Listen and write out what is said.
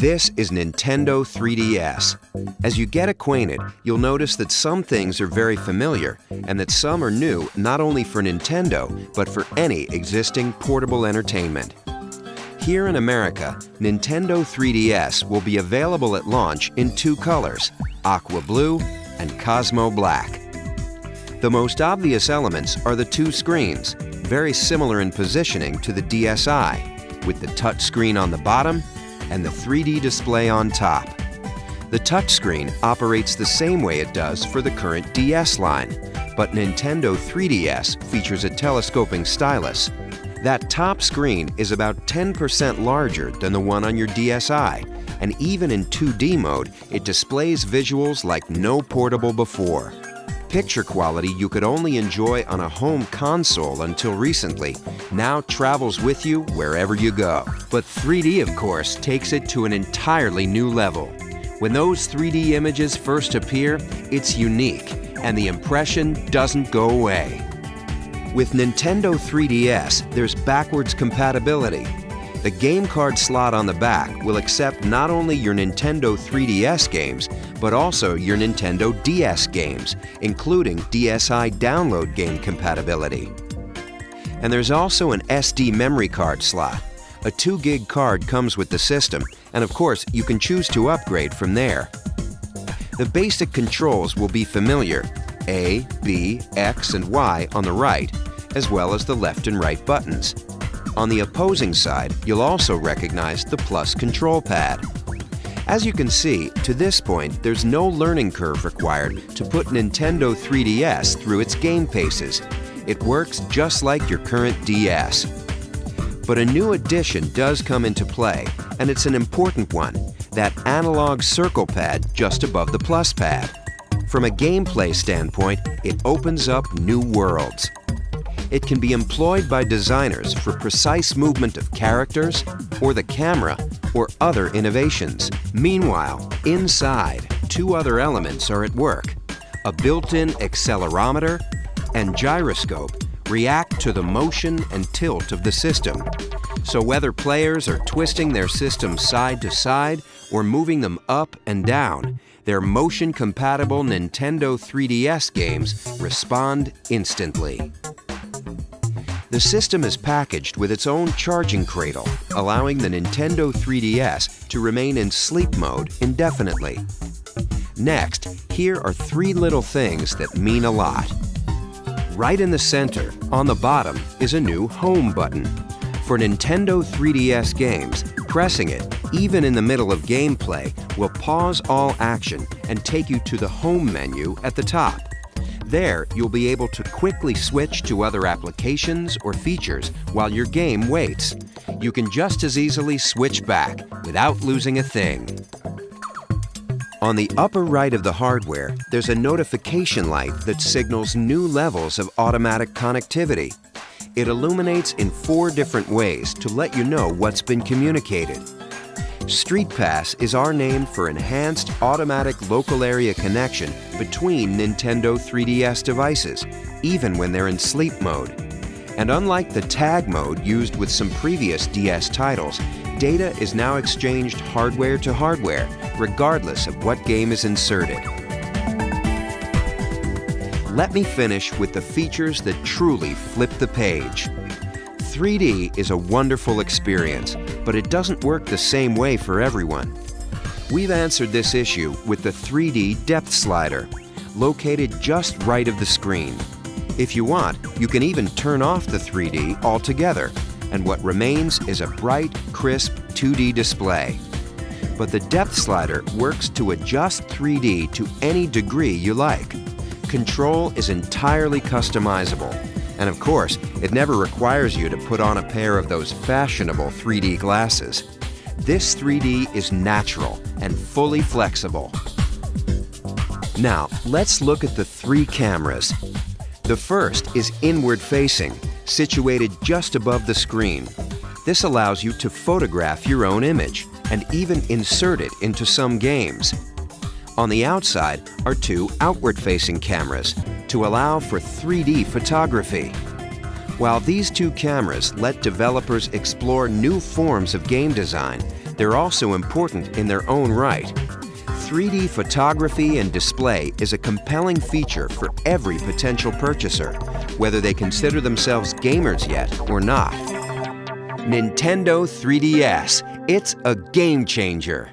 This is Nintendo 3DS. As you get acquainted, you'll notice that some things are very familiar and that some are new not only for Nintendo, but for any existing portable entertainment. Here in America, Nintendo 3DS will be available at launch in two colors, Aqua Blue and Cosmo Black. The most obvious elements are the two screens, very similar in positioning to the DSi, with the touchscreen on the bottom and the 3D display on top. The touchscreen operates the same way it does for the current DS line, but Nintendo 3DS features a telescoping stylus. That top screen is about 10% larger than the one on your DSi, and even in 2D mode, it displays visuals like no portable before. Picture quality you could only enjoy on a home console until recently now travels with you wherever you go. But 3D, of course, takes it to an entirely new level. When those 3D images first appear, it's unique, and the impression doesn't go away. With Nintendo 3DS, there's backwards compatibility. The game card slot on the back will accept not only your Nintendo 3DS games, but also your Nintendo DS games, including DSi download game compatibility. And there's also an SD memory card slot. A 2 gig card comes with the system, and of course, you can choose to upgrade from there. The basic controls will be familiar: A, B, X, and Y on the right, as well as the left and right buttons. On the opposing side, you'll also recognize the plus control pad. As you can see, to this point, there's no learning curve required to put Nintendo 3DS through its game paces. It works just like your current DS. But a new addition does come into play, and it's an important one: that analog circle pad just above the plus pad. From a gameplay standpoint, it opens up new worlds. It can be employed by designers for precise movement of characters, or the camera, or other innovations. Meanwhile, inside, two other elements are at work. A built-in accelerometer and gyroscope react to the motion and tilt of the system. So whether players are twisting their system side to side or moving them up and down, their motion-compatible Nintendo 3DS games respond instantly. The system is packaged with its own charging cradle, allowing the Nintendo 3DS to remain in sleep mode indefinitely. Next, here are three little things that mean a lot. Right in the center, on the bottom, is a new Home button. For Nintendo 3DS games, pressing it, even in the middle of gameplay, will pause all action and take you to the Home menu at the top. There, you'll be able to quickly switch to other applications or features while your game waits. You can just as easily switch back without losing a thing. On the upper right of the hardware, there's a notification light that signals new levels of automatic connectivity. It illuminates in 4 different ways to let you know what's been communicated. Street Pass is our name for enhanced automatic local area connection between Nintendo 3DS devices, even when they're in sleep mode. And unlike the tag mode used with some previous DS titles, data is now exchanged hardware to hardware, regardless of what game is inserted. Let me finish with the features that truly flip the page. 3D is a wonderful experience, but it doesn't work the same way for everyone. We've answered this issue with the 3D depth slider, located just right of the screen. If you want, you can even turn off the 3D altogether, and what remains is a bright, crisp 2D display. But the depth slider works to adjust 3D to any degree you like. Control is entirely customizable. And of course, it never requires you to put on a pair of those fashionable 3D glasses. This 3D is natural and fully flexible. Now, let's look at the 3 cameras. The first is inward-facing, situated just above the screen. This allows you to photograph your own image and even insert it into some games. On the outside are 2 outward-facing cameras to allow for 3D photography. While these 2 cameras let developers explore new forms of game design, they're also important in their own right. 3D photography and display is a compelling feature for every potential purchaser, whether they consider themselves gamers yet or not. Nintendo 3DS, it's a game changer.